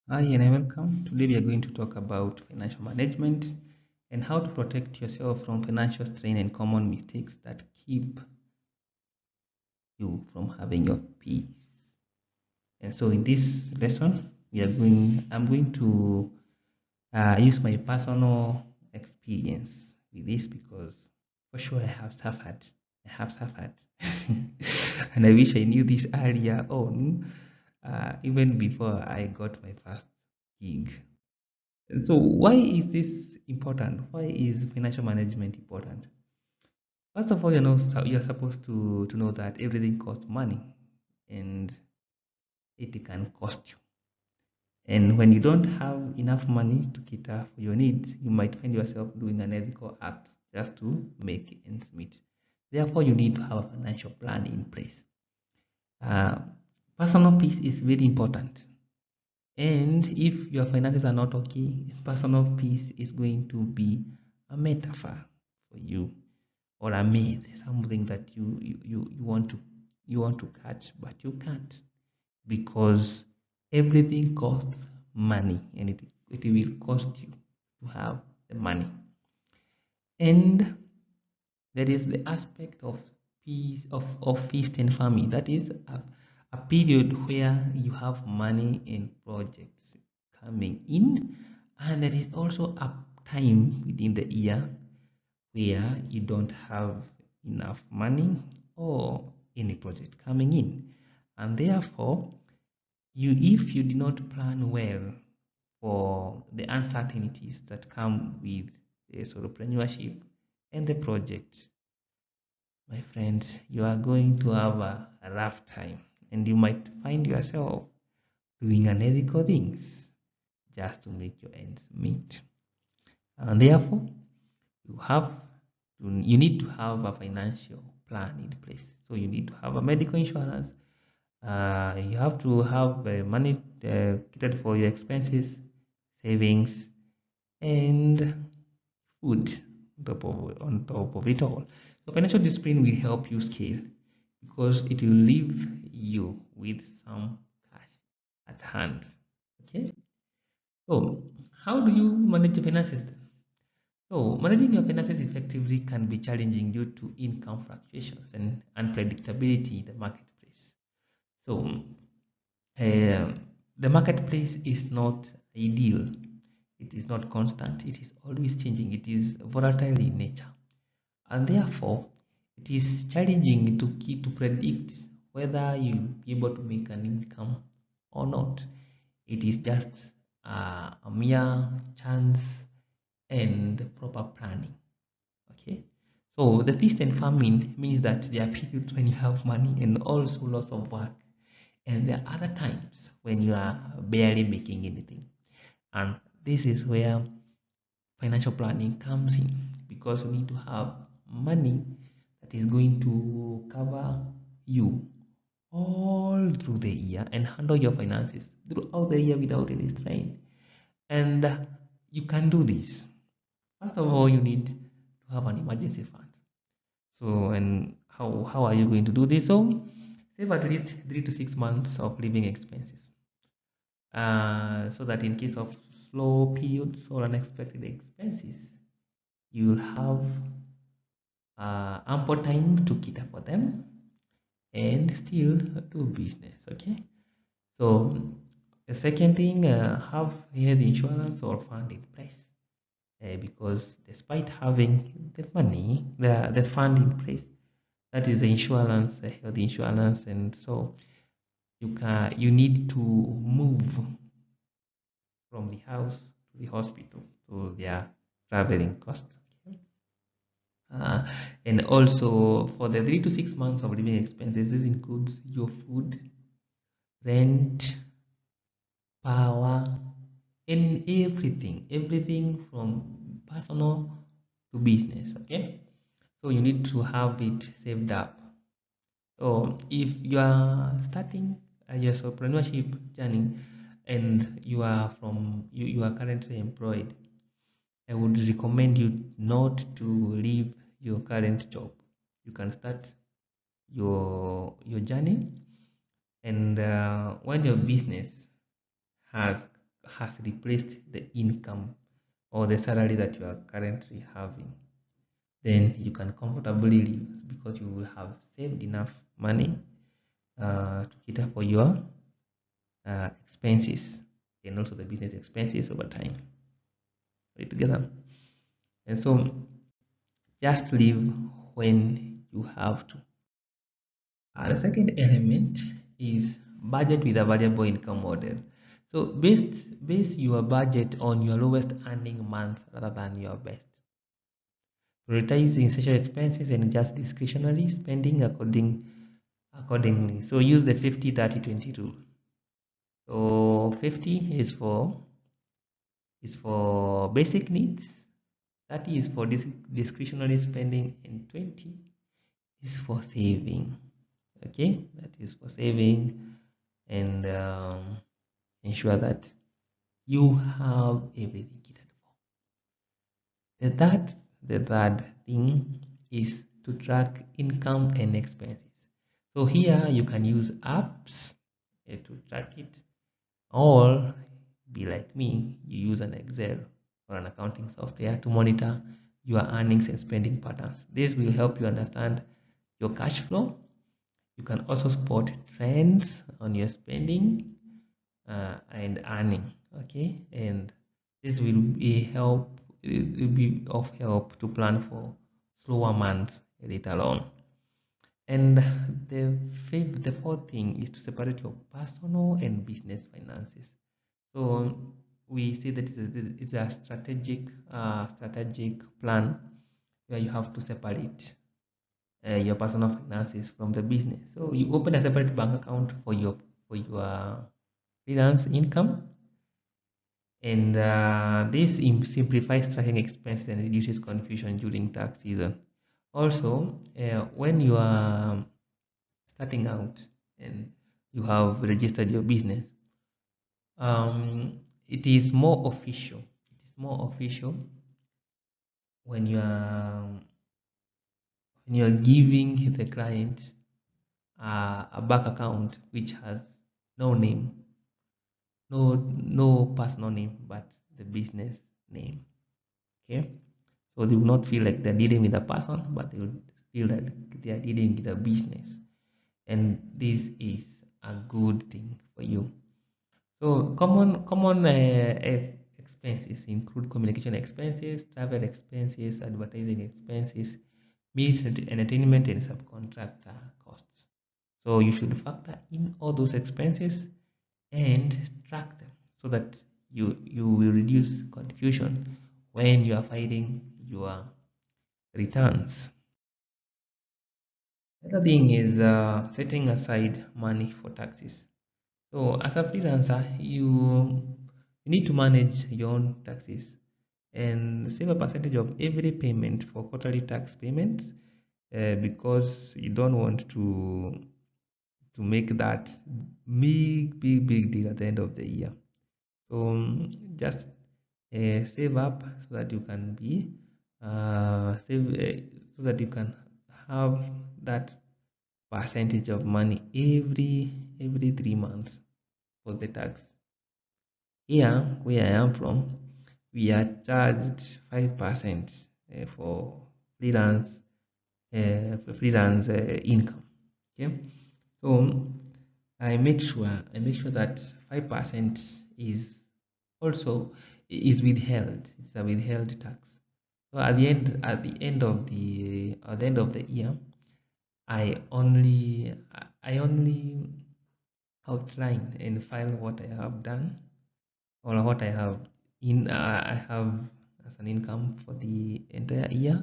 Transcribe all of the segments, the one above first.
Hi and welcome. Today we are going to talk about financial management and how to protect yourself from financial strain and common mistakes that keep you from having your peace. And so in this lesson, I'm going to use my personal experience with this because for sure I have suffered, and I wish I knew this earlier on, even before I got my first gig. So why is this important? Why is financial management important? First of all, you're supposed to know that everything costs money and it can cost you. And when you don't have enough money to cater for your needs, you might find yourself doing an ethical act just to make ends meet. Therefore, you need to have a financial plan in place. Uh, Personal peace is very important. And if your finances are not okay, personal peace is going to be a metaphor for you or a myth, something that you want to catch, but you can't because everything costs money and it will cost you to have the money. And there is the aspect of peace of feast and famine. That is a period where you have money and projects coming in, and there is also a time within the year where you don't have enough money or any project coming in. And therefore, if you do not plan well for the uncertainties that come with the entrepreneurship and the project, my friends, you are going to have a rough time and you might find yourself doing unethical things just to make your ends meet. And therefore, you need to have a financial plan in place. So you need to have a medical insurance. You have to have money catered for your expenses, savings, and food on top of it all. So financial discipline will help you scale because it will leave you with some cash at hand. Okay. So how do you manage your finances then? So managing your finances effectively can be challenging due to income fluctuations and unpredictability in the marketplace. So uh, the marketplace is not ideal. It is not constant. It is always changing. It is volatile in nature. And therefore it is challenging to predict whether you'll be able to make an income or not. It is just a mere chance and proper planning. Okay, so the feast and famine means that there are periods when you have money and also lots of work, and there are other times when you are barely making anything. And this is where financial planning comes in because you need to have money that is going to cover you all through the year and handle your finances throughout the year without any strain. And you can do this. First of all, you need to have an emergency fund. So, and how are you going to do this? So, save at least 3 to 6 months of living expenses, so that in case of slow periods or unexpected expenses, you will have ample time to cater for them and still do business. Okay. So the second thing, have health insurance or fund in place, because despite having the money, the fund in place, that is the insurance, the health insurance, and so you need to move from the house to the hospital to their traveling costs. Okay? And also for the 3 to 6 months of living expenses, this includes your food, rent, power, and everything from personal to business. Okay, so you need to have it saved up. So if you are starting your entrepreneurship journey and you are currently employed, I would recommend you not to leave your current job. You can start your journey, and when your business has has replaced the income or the salary that you are currently having, then you can comfortably live because you will have saved enough money to cater for your expenses and also the business expenses over time. Are you together? And so just live when you have to. The second element is budget with a variable income model. So base your budget on your lowest earning months rather than your best. Prioritize essential expenses and just discretionary spending accordingly. So use the 50-30-20 rule. So 50 is for basic needs, 30 is for discretionary spending, and 20 is for saving. Okay, that is for saving and ensure that you have everything catered for. The third thing is to track income and expenses. So here you can use apps to track it, or be like me, you use an Excel or an accounting software to monitor your earnings and spending patterns. This will help you understand your cash flow. You can also spot trends on your spending and earning. Okay, and this will be of help to plan for slower months later on. And the fourth thing is to separate your personal and business finances. So we see that it's a strategic plan where you have to separate your personal finances from the business. So you open a separate bank account for your freelance income, and this simplifies tracking expenses and reduces confusion during tax season. Also, when you are starting out and you have registered your business, it is more official. It is more official when you are giving the client a bank account which has no name, no personal name, but the business name. Okay, so they will not feel like they're dealing with a person, but they will feel that they are dealing with a business, and this is a good thing for you. So common expenses include communication expenses, travel expenses, advertising expenses, meals and entertainment, and subcontractor costs. So you should factor in all those expenses and track them so that you will reduce confusion when you are filing your returns. Another thing is setting aside money for taxes. So as a freelancer, you need to manage your own taxes and save a percentage of every payment for quarterly tax payments because you don't want to make that big deal at the end of the year. So just save up so that you can be so that you can have that percentage of money every 3 months for the tax. Here where I am from, we are charged 5% for freelance income. Okay, so I make sure that 5% is also is withheld. It's a withheld tax. So at the end of the year, I only outline and file what I have done or what I have as an income for the entire year,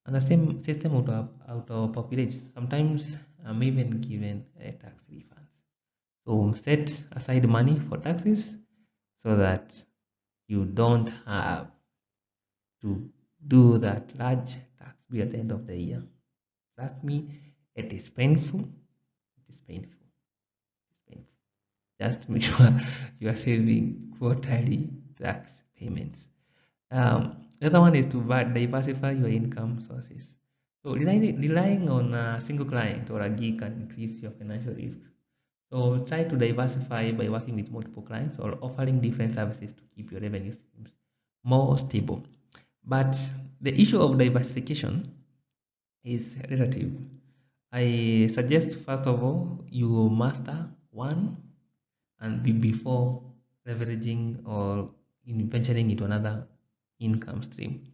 and the same system auto populates. Sometimes I'm even given a tax refund. So set aside money for taxes so that you don't have to do that large tax bill at the end of the year. Trust me, it is painful. It is painful. It is painful. Just make sure you are saving quarterly tax payments. The other one is to diversify your income sources. So relying on a single client or a gig can increase your financial risk. So try to diversify by working with multiple clients or offering different services to keep your revenue streams more stable. But the issue of diversification is relative. I suggest first of all you master one and before leveraging or venturing into another income stream,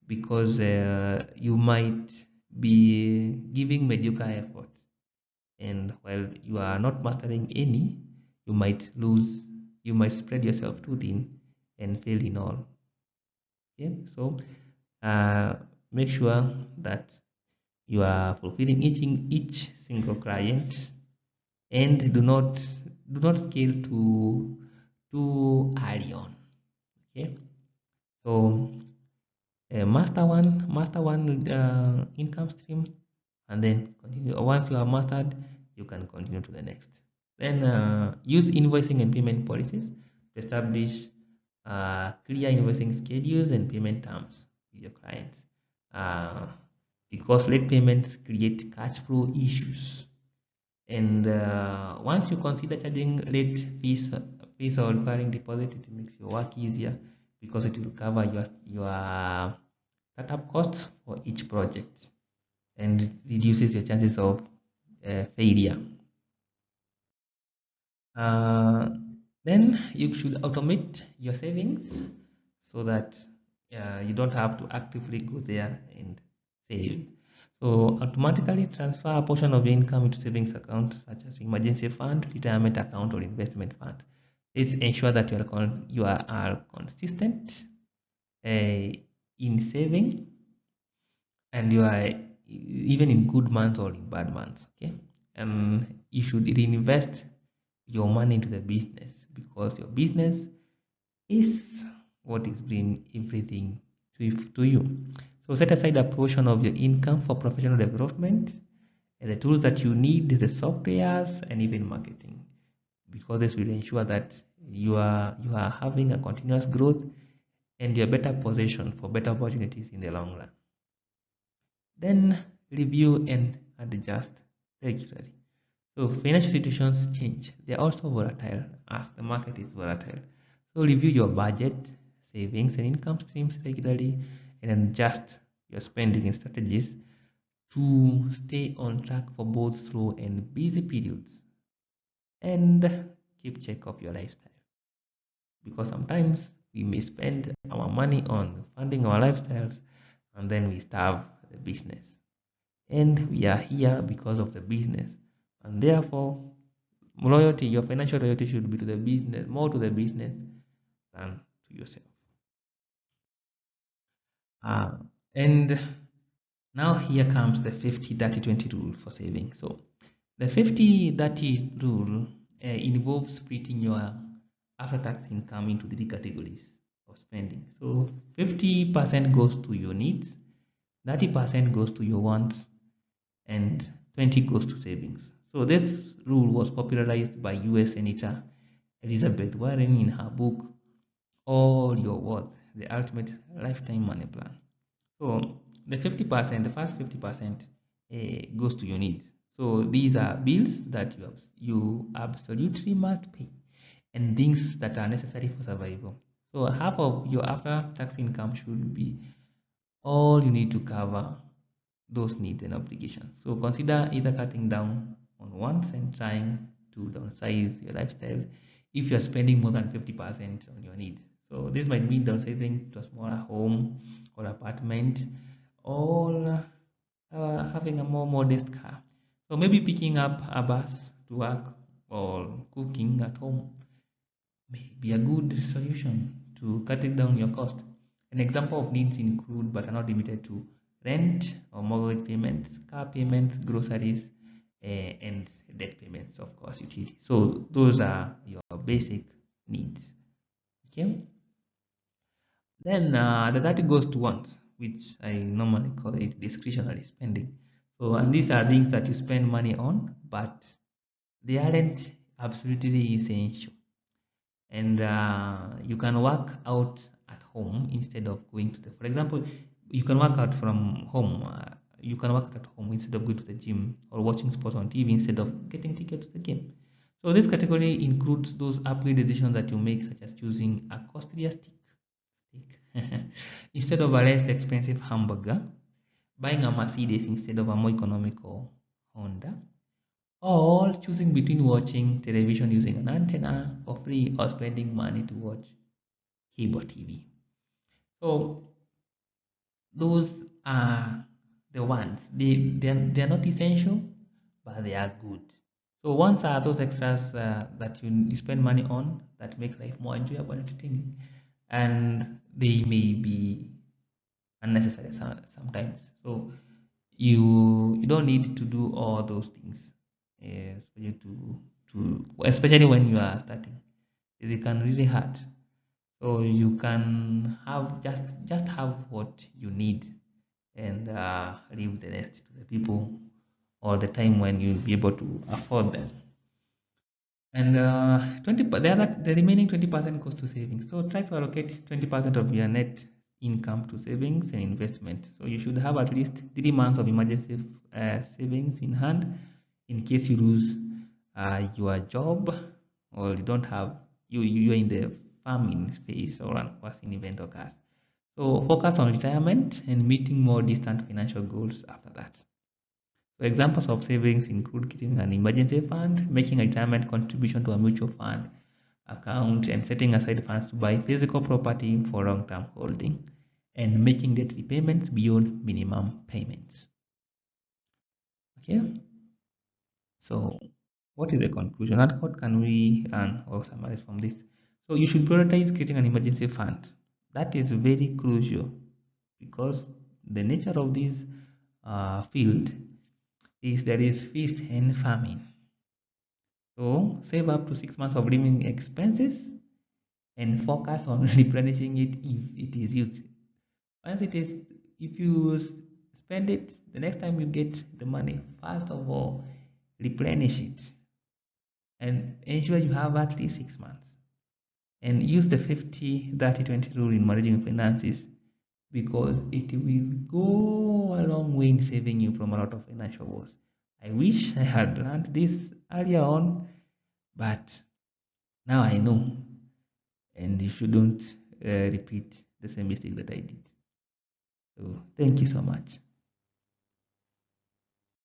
because you might be giving mediocre effort, and while you are not mastering any, you might lose, you might spread yourself too thin and fail in all. Okay, so uh, make sure that you are fulfilling each single client, and do not scale too early on. Okay, so master one income stream, and then continue. Once you have mastered, you can continue to the next. Then use invoicing and payment policies to establish clear invoicing schedules and payment terms with your clients, uh, because late payments create cash flow issues. And once you consider charging late fees or requiring deposit, it makes your work easier because it will cover your startup costs for each project and reduces your chances of failure. Uh, then you should automate your savings so that you don't have to actively go there and save. So automatically transfer a portion of your income into savings account such as emergency fund, retirement account, or investment fund. This ensure that you are consistent in saving, and you are even in good months or in bad months. Okay, you should reinvest your money into the business because your business is what is bringing everything to you. So set aside a portion of your income for professional development and the tools that you need, the softwares, and even marketing, because this will ensure that you are having a continuous growth and you're better positioned for better opportunities in the long run. Then review and adjust regularly. So financial situations change. They are also volatile as the market is volatile. So review your budget, savings, and income streams regularly and adjust your spending and strategies to stay on track for both slow and busy periods. And keep check of your lifestyle, because sometimes we may spend our money on funding our lifestyles and then we starve the business. And we are here because of the business, and therefore loyalty, your financial loyalty should be to the business, more to the business than to yourself. uh, and now here comes the 50-30-20 rule for saving. So the 50-30 rule involves splitting your after-tax income into three categories of spending. So 50% goes to your needs, 30% goes to your wants, and 20 goes to savings. So this rule was popularized by US Senator Elizabeth Warren in her book All Your Worth: The Ultimate Lifetime Money Plan. So the 50%, the first 50% goes to your needs. So these are bills that you absolutely must pay and things that are necessary for survival. So half of your after-tax income should be all you need to cover those needs and obligations. So consider either cutting down on wants and trying to downsize your lifestyle if you're spending more than 50% on your needs. So this might mean downsizing to a smaller home or apartment, or having a more modest car. So maybe picking up a bus to work or cooking at home may be a good solution to cutting down your cost. An example of needs include, but are not limited to, rent or mortgage payments, car payments, groceries, and debt payments, of course, utilities. So those are your basic needs. Okay. Then the 30 goes to wants, which I normally call it discretionary spending. So, and these are things that you spend money on, but they aren't absolutely essential. And you can work out at home instead of going to the, for example, you can work out from home. You can work at home instead of going to the gym, or watching sports on TV instead of getting ticket to the game. So this category includes those upgrade decisions that you make, such as choosing a costlier steak instead of a less expensive hamburger, buying a Mercedes instead of a more economical Honda, or choosing between watching television using an antenna for free or spending money to watch cable TV. So those are the ones. They're not essential, but they are good. So ones are those extras that you spend money on that make life more enjoyable and entertaining, and they may be unnecessary sometimes. So you don't need to do all those things for you to especially when you are starting. It can really hurt. So you can have just have what you need and leave the rest to the people or the time when you'll be able to afford them. And 20 the remaining 20% goes to savings. So try to allocate 20% of your net income to savings and investment. So you should have at least 3 months of emergency savings in hand in case you lose your job, or you don't have you're in the farming phase or unforeseen event occurs. So focus on retirement and meeting more distant financial goals after that. So examples of savings include getting an emergency fund, making a retirement contribution to a mutual fund account, and setting aside funds to buy physical property for long-term holding, and making debt repayments beyond minimum payments. Okay, so what is the conclusion and what can we learn or summarize from this? So you should prioritize creating an emergency fund. That is very crucial because the nature of this field is there is feast and famine. So save up to 6 months of living expenses and focus on replenishing it if it is used. Once it is, if you spend it, the next time you get the money, first of all, replenish it and ensure you have at least 6 months. And use the 50-30-20 rule in managing finances because it will go a long way in saving you from a lot of financial woes. I wish I had learned this earlier on, but now I know, and you shouldn't repeat the same mistake that I did. So thank you so much.